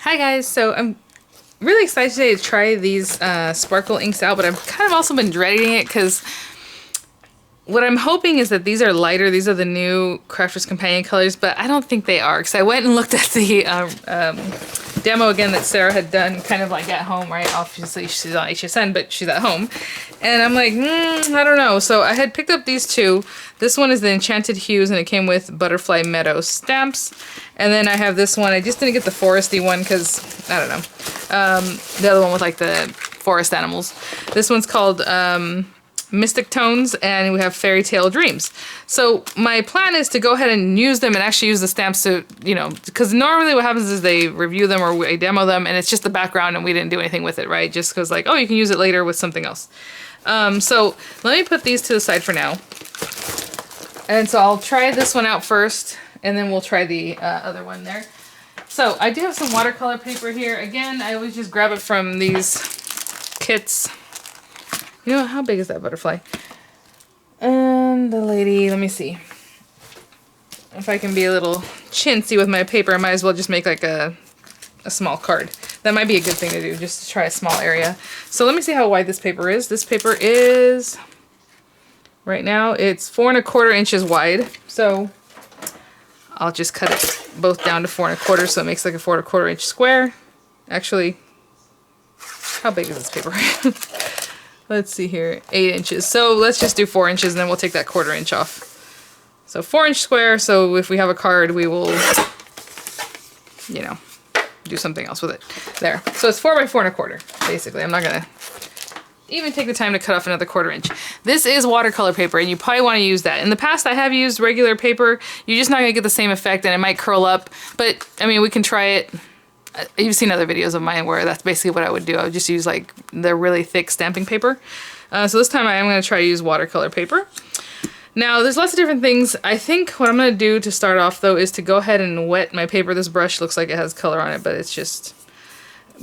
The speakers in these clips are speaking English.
Hi guys, so I'm really excited today to try these sparkle inks out, but I've kind of also been dreading it because what I'm hoping is that these are lighter. These are the new Crafter's Companion colors, but I don't think they are because I went and looked at the demo again that Sarah had done kind of like at home, right? Obviously she's on HSN, but she's at home. And I'm like, I don't know. So I had picked up these two. This one is the Enchanted Hues and it came with Butterfly Meadow stamps. And then I have this one. I just didn't get the foresty one because, I don't know. The other one with like the forest animals. This one's called Mystic Tones, and we have Fairy Tale Dreams. So my plan is to go ahead and use them and actually use the stamps to, you know, because normally what happens is they review them or we demo them and it's just the background and we didn't do anything with it, right? Just because like, oh, you can use it later with something else. So let me put these to the side for now. And so I'll try this one out first and then we'll try the other one there. So I do have some watercolor paper here. Again, I always just grab it from these kits. You know, how big is that butterfly? And the lady, let me see. If I can be a little chintzy with my paper, I might as well just make like a small card. That might be a good thing to do, just to try a small area. So let me see how wide this paper is. This paper is, right now, it's 4 1/4 inches wide. So I'll just cut it both down to 4 1/4 so it makes like a 4 1/4 inch square. Actually, how big is this paper? Let's see here, 8 inches. So let's just do 4 inches and then we'll take that 1/4 inch off. So 4-inch square, so if we have a card, we will, you know, do something else with it. There. So it's 4 by 4 1/4, basically. I'm not gonna even take the time to cut off another 1/4 inch. This is watercolor paper and you probably want to use that. In the past I have used regular paper. You're just not gonna get the same effect and it might curl up, but I mean, we can try it. You've seen other videos of mine where that's basically what I would do. I would just use like the really thick stamping paper. So this time I am going to try to use watercolor paper. Now there's lots of different things. I think what I'm going to do to start off though is to go ahead and wet my paper. This brush looks like it has color on it, but it's just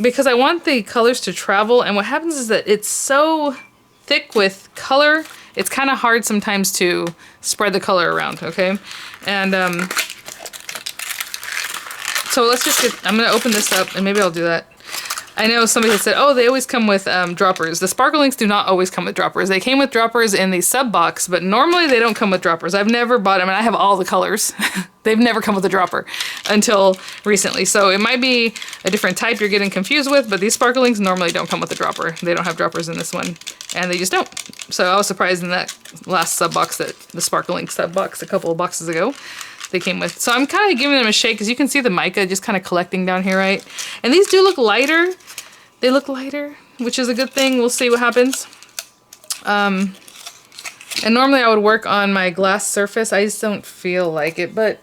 because I want the colors to travel, and what happens is that it's so thick with color, it's kind of hard sometimes to spread the color around, okay? And so let's just get, I'm going to open this up and maybe I'll do that. I know somebody had said, oh, they always come with droppers. The sparkle inks do not always come with droppers. They came with droppers in the sub box, but normally they don't come with droppers. I've never bought them and I have all the colors. They've never come with a dropper until recently. So it might be a different type you're getting confused with, but these sparkle inks normally don't come with a dropper. They don't have droppers in this one and they just don't. So I was surprised in that last sub box, that the sparkle ink sub box a couple of boxes ago, they came with. So I'm kind of giving them a shake because you can see the mica just kind of collecting down here, right? And these do look lighter. They look lighter, which is a good thing. We'll see what happens. And normally I would work on my glass surface. I just don't feel like it, but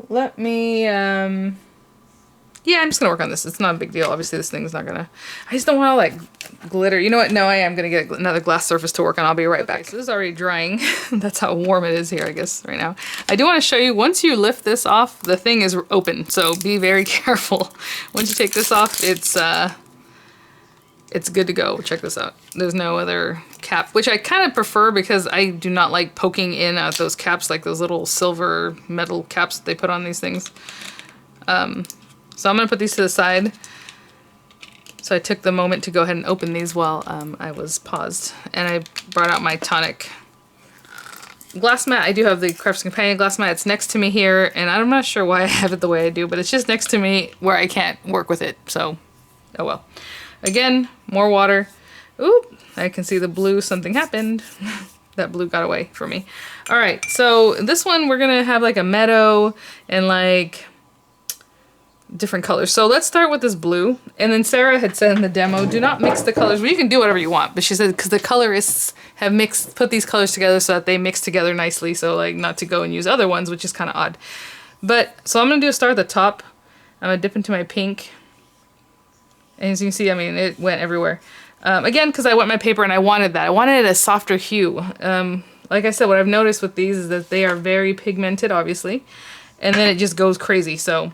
let me, yeah, I'm just gonna work on this. It's not a big deal. Obviously this thing's not gonna, I just don't want to like glitter. You know what? No, I am gonna get another glass surface to work on. I'll be right back. So this is already drying. That's how warm it is here, I guess, right now. I do want to show you, once you lift this off, the thing is open. So be very careful. Once you take this off, it's good to go. Check this out. There's no other cap, which I kind of prefer because I do not like poking in at those caps, like those little silver metal caps that they put on these things. So I'm going to put these to the side. So I took the moment to go ahead and open these while I was paused. And I brought out my tonic glass mat. I do have the Crafter's Companion glass mat. It's next to me here. And I'm not sure why I have it the way I do, but it's just next to me where I can't work with it. So, oh well. Again, more water. Ooh, I can see the blue. Something happened. That blue got away from me. All right, so this one we're going to have like a meadow and like different colors. So let's start with this blue. And then Sarah had said in the demo, do not mix the colors. Well, you can do whatever you want, but she said because the colorists have put these colors together so that they mix together nicely. So like not to go and use other ones, which is kind of odd. But so I'm gonna start at the top. I'm gonna dip into my pink. And as you can see, I mean, it went everywhere. Again, because I wet my paper and I wanted that. I wanted a softer hue. Like I said, what I've noticed with these is that they are very pigmented, obviously. And then it just goes crazy. So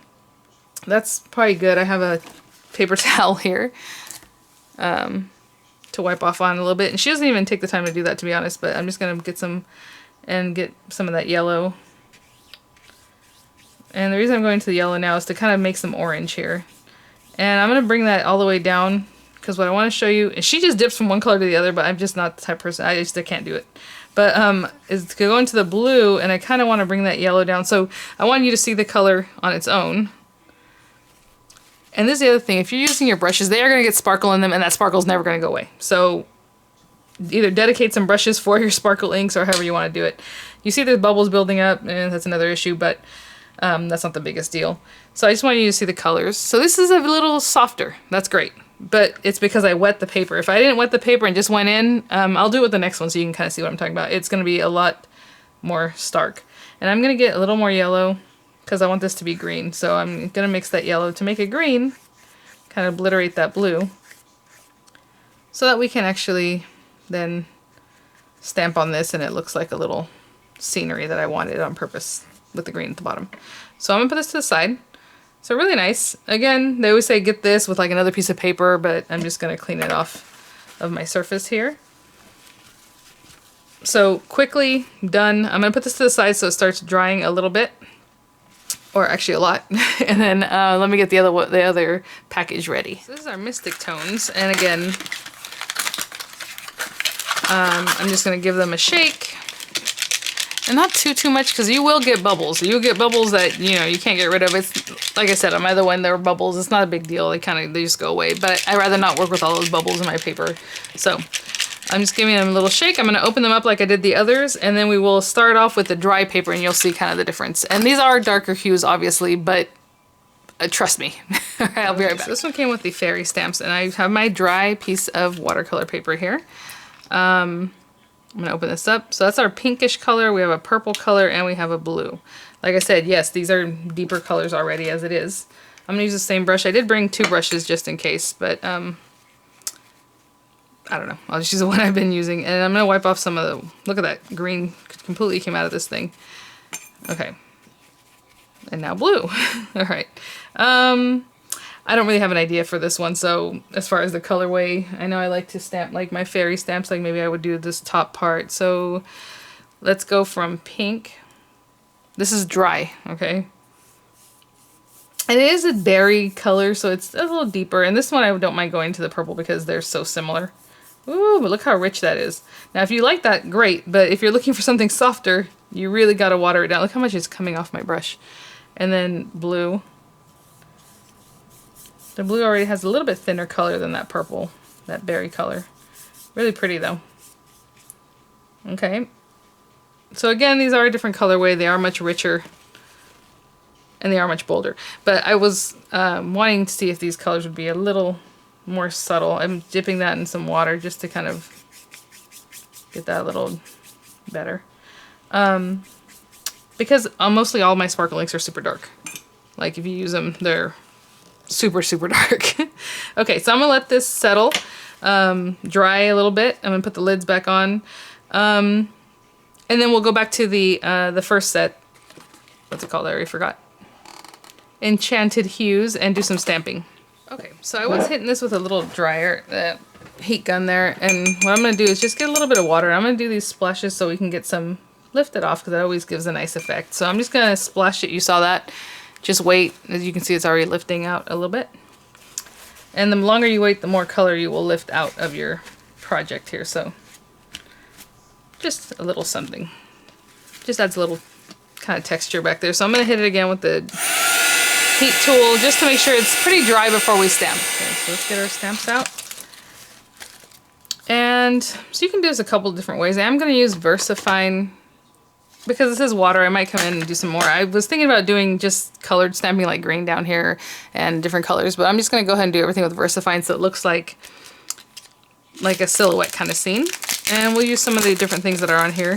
that's probably good. I have a paper towel here to wipe off on a little bit. And she doesn't even take the time to do that, to be honest. But I'm just going to get some of that yellow And the reason I'm going to the yellow now is to kind of make some orange here. And I'm going to bring that all the way down because what I want to show you, and she just dips from one color to the other, but I'm just not the type of person, I can't do it. But is to go into the blue, and I kind of want to bring that yellow down. So I want you to see the color on its own. And this is the other thing, if you're using your brushes, they are going to get sparkle in them, and that sparkle is never going to go away. So either dedicate some brushes for your sparkle inks or however you want to do it. You see there's bubbles building up, and that's another issue, but that's not the biggest deal. So I just want you to see the colors. So this is a little softer. That's great. But it's because I wet the paper. If I didn't wet the paper and just went in, I'll do it with the next one so you can kind of see what I'm talking about. It's going to be a lot more stark. And I'm going to get a little more yellow because I want this to be green. So I'm going to mix that yellow to make it green, kind of obliterate that blue, so that we can actually then stamp on this and it looks like a little scenery that I wanted on purpose with the green at the bottom. So I'm going to put this to the side. So really nice. Again, they always say get this with like another piece of paper, but I'm just going to clean it off of my surface here. So quickly done. I'm going to put this to the side so it starts drying a little bit, or actually a lot. And then let me get the other package ready. So this is our Mystic Tones, and again, I'm just going to give them a shake. And not too much, because you will get bubbles. You'll get bubbles that, you know, you can't get rid of. It's like I said, on my other one, there were bubbles. It's not a big deal. They just go away. But I'd rather not work with all those bubbles in my paper. So I'm just giving them a little shake. I'm going to open them up like I did the others. And then we will start off with the dry paper, and you'll see kind of the difference. And these are darker hues, obviously, but trust me. I'll be right back. So this one came with the fairy stamps, and I have my dry piece of watercolor paper here. I'm going to open this up. So that's our pinkish color. We have a purple color and we have a blue. Like I said, yes, these are deeper colors already as it is. I'm going to use the same brush. I did bring two brushes just in case, but I don't know. I'll just use the one I've been using. And I'm going to wipe off some of the... Look at that. Green completely came out of this thing. Okay. And now blue. All right. I don't really have an idea for this one, so as far as the colorway, I know I like to stamp like my fairy stamps, like maybe I would do this top part. So let's go from pink. This is dry, okay? And it is a berry color, so it's a little deeper. And this one I don't mind going to the purple because they're so similar. Ooh, but look how rich that is. Now if you like that, great, but if you're looking for something softer, you really gotta water it down. Look how much is coming off my brush. And then blue. The blue already has a little bit thinner color than that purple, that berry color. Really pretty though. Okay. So again, these are a different colorway. They are much richer and they are much bolder. But I was wanting to see if these colors would be a little more subtle. I'm dipping that in some water just to kind of get that a little better. Because mostly all my sparkle inks are super dark. Like if you use them, they're super dark. Okay, so I'm gonna let this settle, dry a little bit. I'm gonna put the lids back on, and then we'll go back to the first set. What's it called? I already forgot. Enchanted Hues, and do some stamping. Okay, so I was hitting this with a little dryer, heat gun there, and what I'm gonna do is just get a little bit of water. I'm gonna do these splashes so we can get some lifted off, because that always gives a nice effect. So I'm just gonna splash it. You saw that. Just wait. As you can see, it's already lifting out a little bit. And the longer you wait, the more color you will lift out of your project here. So just a little something. Just adds a little kind of texture back there. So I'm going to hit it again with the heat tool just to make sure it's pretty dry before we stamp. Okay, so let's get our stamps out. And so you can do this a couple of different ways. I'm going to use VersaFine. Because this is water, I might come in and do some more. I was thinking about doing just colored stamping like green down here and different colors, but I'm just going to go ahead and do everything with VersaFine so it looks like a silhouette kind of scene. And we'll use some of the different things that are on here.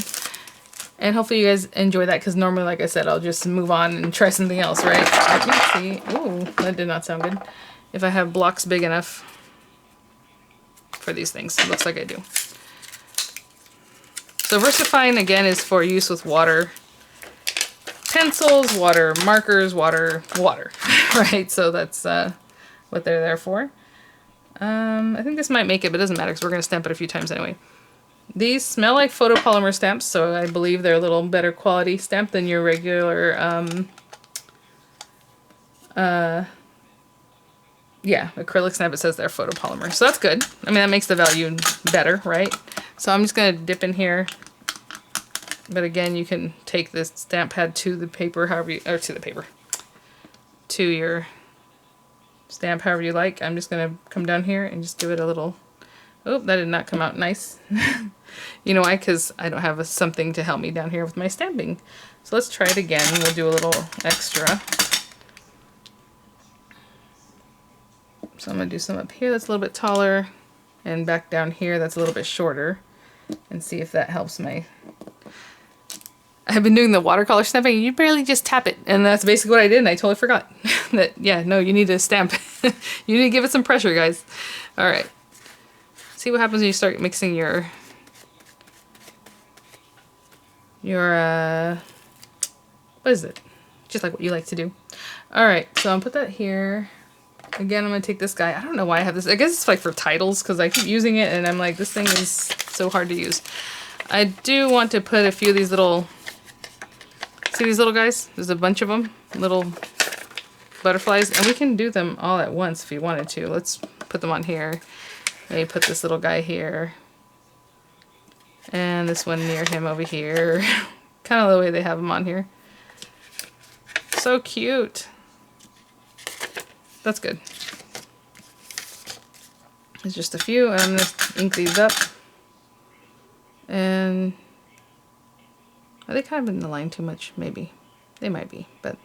And hopefully you guys enjoy that, because normally, like I said, I'll just move on and try something else, right? Let me see. Ooh, that did not sound good. If I have blocks big enough for these things. It looks like I do. So VersaFine, again, is for use with water pencils, water markers, water, right? So that's what they're there for. I think this might make it, but it doesn't matter because we're going to stamp it a few times anyway. These smell like photopolymer stamps, so I believe they're a little better quality stamp than your regular Yeah, acrylic stamp, it says they're photopolymer. So that's good. I mean, that makes the value better, right? So I'm just going to dip in here. But again, you can take this stamp pad to the paper, however you, or to the paper, to your stamp however you like. I'm just going to come down here and just give it a little, oh, that did not come out nice. You know why? Because I don't have something to help me down here with my stamping. So let's try it again. We'll do a little extra. So I'm going to do some up here that's a little bit taller, and back down here that's a little bit shorter, and see if that helps my... I've been doing the watercolor stamping, you barely just tap it, and that's basically what I did, and I totally forgot that, yeah, no, you need to stamp. You need to give it some pressure, guys. Alright. See what happens when you start mixing your what is it? Just like what you like to do. Alright, so I'll put that here. Again, I'm going to take this guy. I don't know why I have this. I guess it's like for titles, because I keep using it, and I'm like, this thing is so hard to use. I do want to put a few of these little... See these little guys? There's a bunch of them. Little butterflies. And we can do them all at once if you wanted to. Let's put them on here. Maybe put this little guy here. And this one near him over here. Kind of the way they have them on here. So cute. That's good. There's just a few, and I'm going to ink these up. And are they kind of in the line too much? Maybe. They might be, but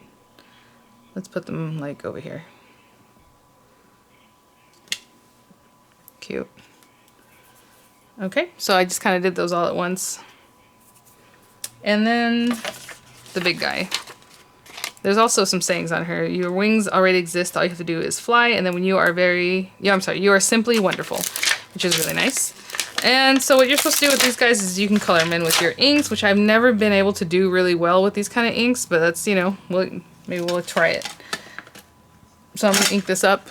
let's put them like over here. Cute. Okay, so I just kind of did those all at once. And then the big guy. There's also some sayings on here. Your wings already exist. All you have to do is fly. And then when you are you are simply wonderful, which is really nice. And so what you're supposed to do with these guys is you can color them in with your inks, which I've never been able to do really well with these kind of inks, but that's, you know, maybe we'll try it. So I'm going to ink this up.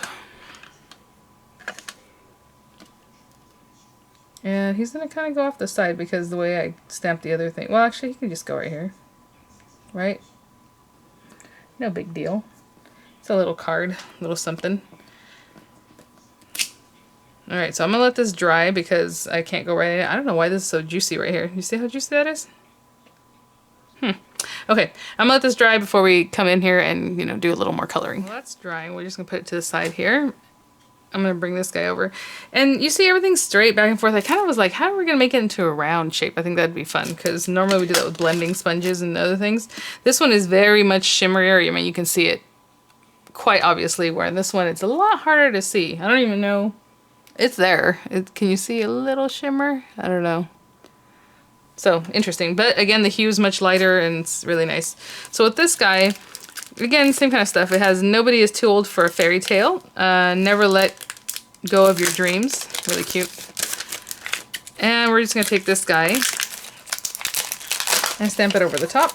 And he's going to kind of go off the side because the way I stamped the other thing. Well, actually, he can just go right here. Right? No big deal. It's a little card, a little something. Alright, so I'm going to let this dry because I can't go right in. I don't know why this is so juicy right here. You see how juicy that is? Okay, I'm going to let this dry before we come in here and, you know, do a little more coloring. Well, that's drying. We're just going to put it to the side here. I'm going to bring this guy over. And you see everything's straight back and forth. I kind of was like, how are we going to make it into a round shape? I think that'd be fun because normally we do that with blending sponges and other things. This one is very much shimmerier. I mean, you can see it quite obviously, where in this one it's a lot harder to see. I don't even know. It's there. Can you see a little shimmer? I don't know. So, interesting. But again, the hue is much lighter and it's really nice. So with this guy, again, same kind of stuff. It has nobody is too old for a fairy tale. Never let go of your dreams. Really cute. And we're just going to take this guy and stamp it over the top.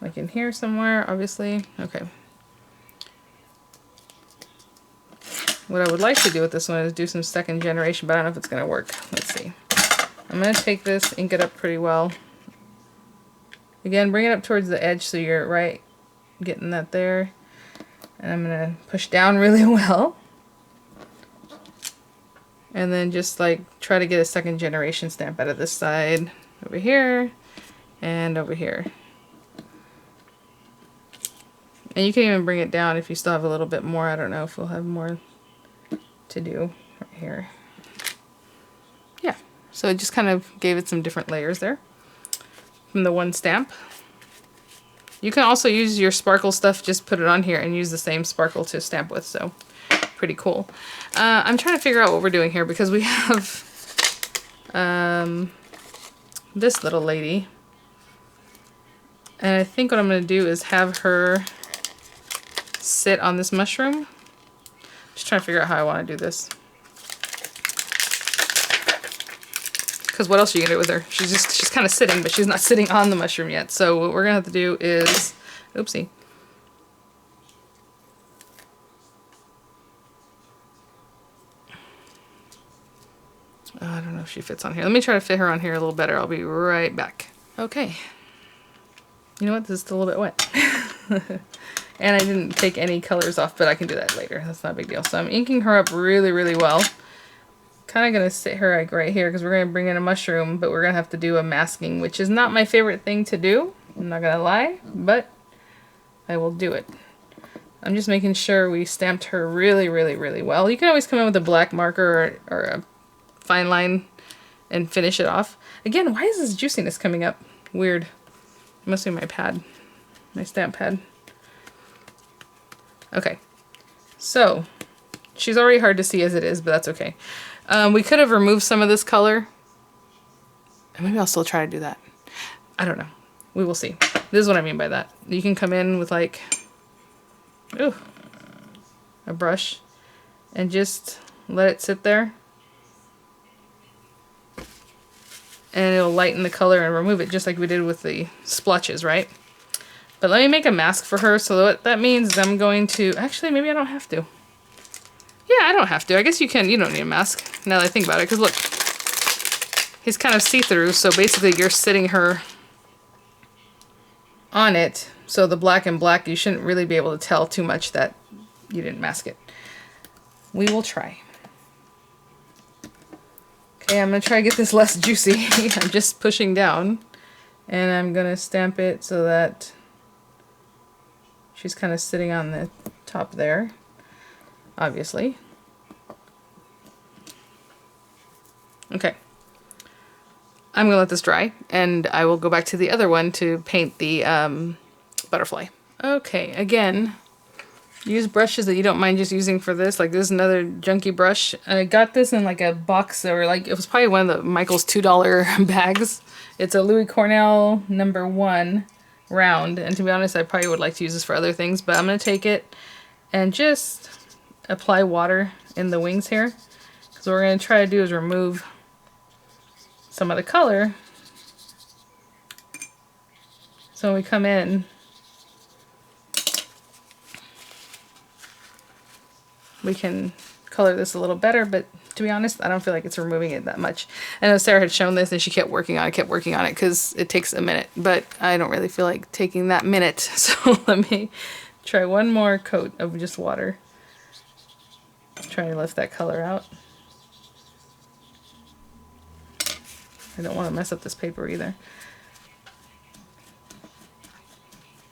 Like in here somewhere, obviously. Okay. What I would like to do with this one is do some second generation, but I don't know if it's going to work. Let's see. I'm going to take this, ink it up pretty well. Again, bring it up towards the edge so you're right getting that there. And I'm going to push down really well. And then just like try to get a second generation stamp out of this side, over here, and over here. And you can even bring it down if you still have a little bit more. I don't know if we'll have more to do right here. Yeah, so it just kind of gave it some different layers there from the one stamp. You can also use your sparkle stuff, just put it on here and use the same sparkle to stamp with, so pretty cool. I'm trying to figure out what we're doing here because we have this little lady. And I think what I'm going to do is have her sit on this mushroom. Just trying to figure out how I want to do this. Because what else are you going to do with her? She's kind of sitting, but she's not sitting on the mushroom yet. So what we're going to have to do is, oopsie. I don't know if she fits on here. Let me try to fit her on here a little better. I'll be right back. Okay. You know what? This is still a little bit wet. And I didn't take any colors off, but I can do that later. That's not a big deal. So I'm inking her up really, really well. Kind of going to sit her like right here because we're going to bring in a mushroom, but we're going to have to do a masking, which is not my favorite thing to do. I'm not going to lie, but I will do it. I'm just making sure we stamped her really, really, really well. You can always come in with a black marker or a fine line and finish it off. Again, why is this juiciness coming up? Weird. It must be my pad, my stamp pad. Okay, so she's already hard to see as it is, but that's okay. We could have removed some of this color. And maybe I'll still try to do that. I don't know. We will see. This is what I mean by that. You can come in with like, ooh, a brush and just let it sit there. And it'll lighten the color and remove it just like we did with the splotches, right? But let me make a mask for her. So what that means is I'm going to... Actually, maybe I don't have to. Yeah, I don't have to. I guess you can. You don't need a mask now that I think about it. Because look, he's kind of see-through. So basically you're sitting her on it. So the black and black, you shouldn't really be able to tell too much that you didn't mask it. We will try. Okay, I'm going to try to get this less juicy. I'm just pushing down. And I'm going to stamp it so that she's kind of sitting on the top there, obviously. Okay. I'm going to let this dry, and I will go back to the other one to paint the butterfly. Okay, again, use brushes that you don't mind just using for this. Like this is another junky brush. I got this in like a box, or like it was probably one of the Michael's $2 bags. It's a Louis Cornell #1 round, and to be honest, I probably would like to use this for other things, but I'm going to take it and just apply water in the wings here. So what we're going to try to do is remove some of the color. So when we come in, we can color this a little better, but to be honest, I don't feel like it's removing it that much. I know Sarah had shown this and she kept working on it because it takes a minute, but I don't really feel like taking that minute. So let me try one more coat of just water. Try to lift that color out. I don't want to mess up this paper either.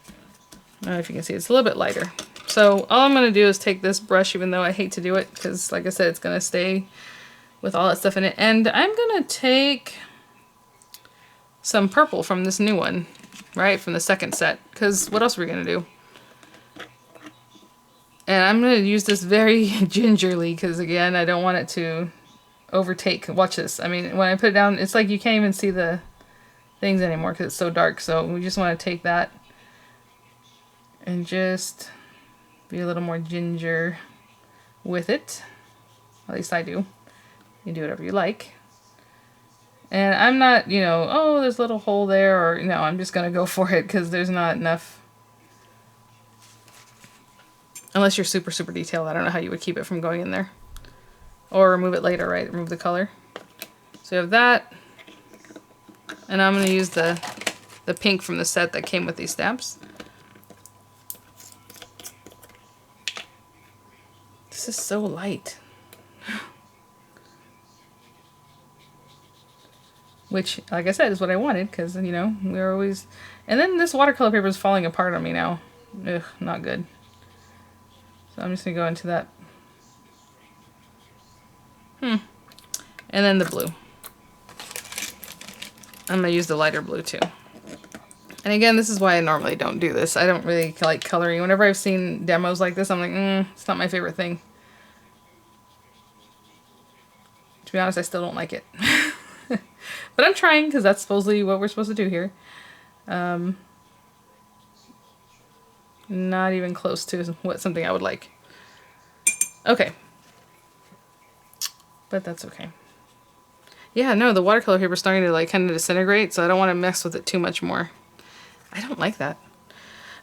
I don't know if you can see, it's a little bit lighter. So all I'm going to do is take this brush, even though I hate to do it, because like I said, it's going to stay with all that stuff in it. And I'm going to take some purple from this new one, right, from the second set, because what else are we going to do? And I'm going to use this very gingerly, because again, I don't want it to overtake. Watch this. I mean, when I put it down, it's like you can't even see the things anymore because it's so dark. So we just want to take that and just be a little more ginger with it. At least I do. You can do whatever you like. And I'm not, you know, oh, there's a little hole there, or, no, I'm just going to go for it because there's not enough. Unless you're super, super detailed. I don't know how you would keep it from going in there. Or remove it later, right? Remove the color. So you have that. And I'm going to use the pink from the set that came with these stamps. This is so light. Which, like I said, is what I wanted, because, you know, we're always... And then this watercolor paper is falling apart on me now. Ugh, not good. So I'm just going to go into that. And then the blue. I'm going to use the lighter blue, too. And again, this is why I normally don't do this. I don't really like coloring. Whenever I've seen demos like this, I'm like, it's not my favorite thing. To be honest, I still don't like it. But I'm trying, because that's supposedly what we're supposed to do here. Not even close to what something I would like. Okay. But that's okay. Yeah, no, the watercolor paper is starting to like kind of disintegrate, so I don't want to mess with it too much more. I don't like that.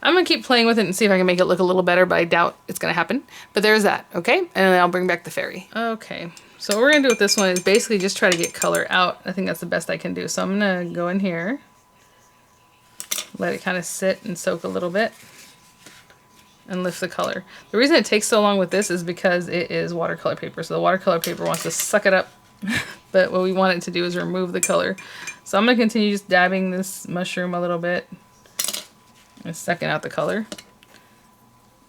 I'm going to keep playing with it and see if I can make it look a little better, but I doubt it's going to happen. But there's that, okay? And then I'll bring back the fairy. Okay, so what we're going to do with this one is basically just try to get color out. I think that's the best I can do. So I'm going to go in here let it kind of sit and soak a little bit and lift the color. The reason it takes so long with this is because it is watercolor paper. So the watercolor paper wants to suck it up, but what we want it to do is remove the color. So I'm going to continue just dabbing this mushroom a little bit and sucking out the color.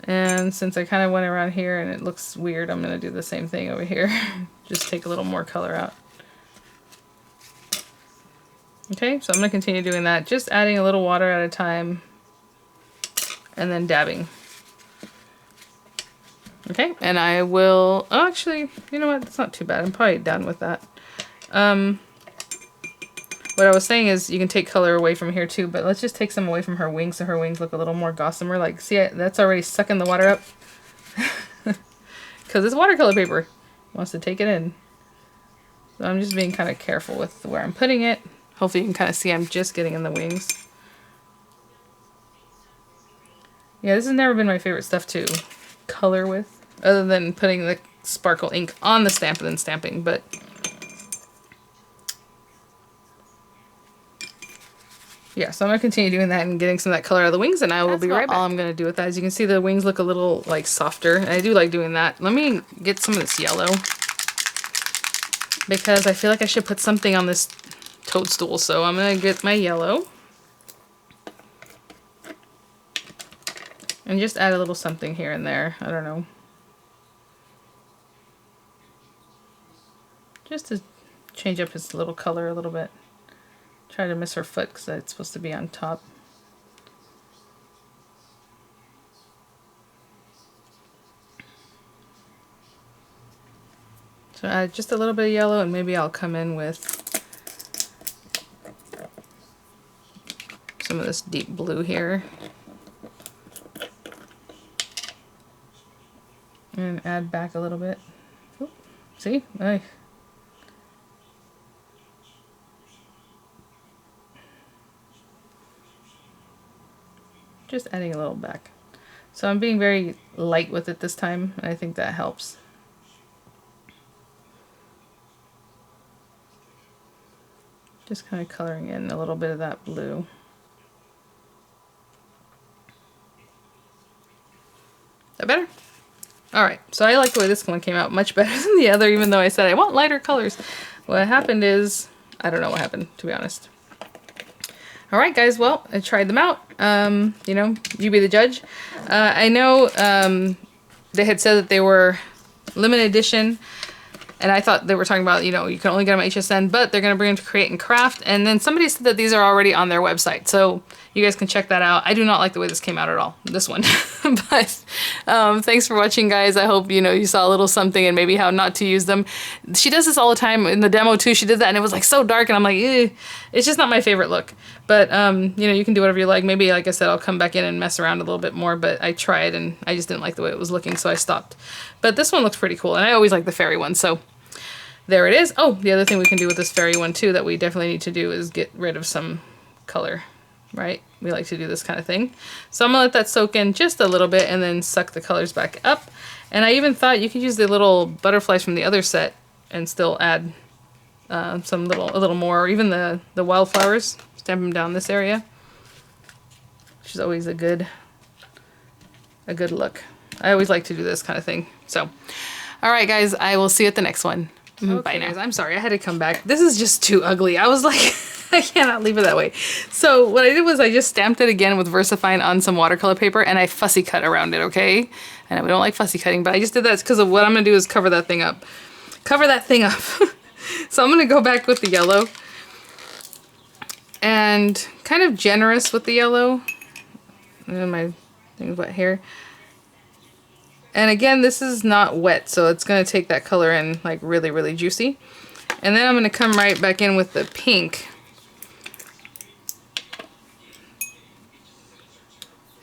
And since I kind of went around here and it looks weird, I'm going to do the same thing over here. Just take a little more color out. Okay, so I'm going to continue doing that, just adding a little water at a time and then dabbing. Okay, and I will, oh, actually, you know what, that's not too bad. I'm probably done with that. What I was saying is you can take color away from here too, but let's just take some away from her wings so her wings look a little more gossamer. Like, see, that's already sucking the water up. Because it's watercolor paper. It wants to take it in. So I'm just being kind of careful with where I'm putting it. Hopefully you can kind of see I'm just getting in the wings. Yeah, this has never been my favorite stuff to color with, other than putting the sparkle ink on the stamp and then stamping, but yeah, so I'm going to continue doing that and getting some of that color out of the wings, and I will be right back. All I'm going to do with that. As you can see, the wings look a little like softer, and I do like doing that. Let me get some of this yellow, because I feel like I should put something on this toadstool, so I'm going to get my yellow and just add a little something here and there. I don't know. Just to change up his little color a little bit. Try to miss her foot because it's supposed to be on top. So add just a little bit of yellow, and maybe I'll come in with some of this deep blue here. And add back a little bit. Oop, see? Just adding a little back. So I'm being very light with it this time, and I think that helps. Just kind of coloring in a little bit of that blue. Is that better? Alright, so I like the way this one came out much better than the other, even though I said I want lighter colors. What happened is, I don't know what happened, to be honest. Alright guys, well, I tried them out. You know, you be the judge. I know they had said that they were limited edition, and I thought they were talking about, you know, you can only get them at HSN, but they're going to bring them to Create and Craft. And then somebody said that these are already on their website, so you guys can check that out. I do not like the way this came out at all, this one. But thanks for watching, guys. I hope, you know, you saw a little something and maybe how not to use them. She does this all the time. In the demo too, she did that, and it was like so dark, and I'm like, it's just not my favorite look. But, you know, you can do whatever you like. Maybe, like I said, I'll come back in and mess around a little bit more, but I tried, and I just didn't like the way it was looking, so I stopped. But this one looks pretty cool, and I always like the fairy one, so there it is. Oh, the other thing we can do with this fairy one too that we definitely need to do is get rid of some color, right? We like to do this kind of thing. So I'm gonna let that soak in just a little bit and then suck the colors back up. And I even thought you could use the little butterflies from the other set and still add a little more, or even the wildflowers. Stamp them down this area, which is always a good look. I always like to do this kind of thing. So, all right, guys, I will see you at the next one. Okay, bye now. Guys, I'm sorry, I had to come back. This is just too ugly. I was like, I cannot leave it that way. So what I did was I just stamped it again with VersaFine on some watercolor paper, and I fussy cut around it, okay? I know we don't like fussy cutting, but I just did that because of what I'm going to do is cover that thing up. Cover that thing up. So I'm going to go back with the yellow. And kind of generous with the yellow. And my thing's wet here. And again, this is not wet, so it's going to take that color in like really, really juicy. And then I'm going to come right back in with the pink.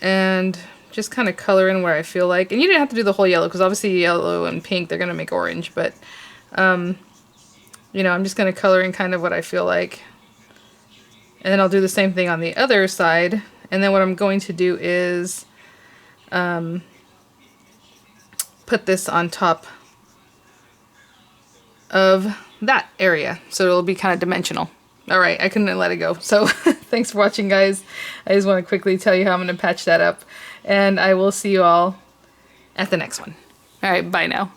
And just kind of color in where I feel like. And you didn't have to do the whole yellow, because obviously yellow and pink, they're going to make orange. But, you know, I'm just going to color in kind of what I feel like. And then I'll do the same thing on the other side. And then what I'm going to do is put this on top of that area, so it'll be kind of dimensional. All right, I couldn't let it go. So Thanks for watching, guys. I just want to quickly tell you how I'm going to patch that up. And I will see you all at the next one. All right, bye now.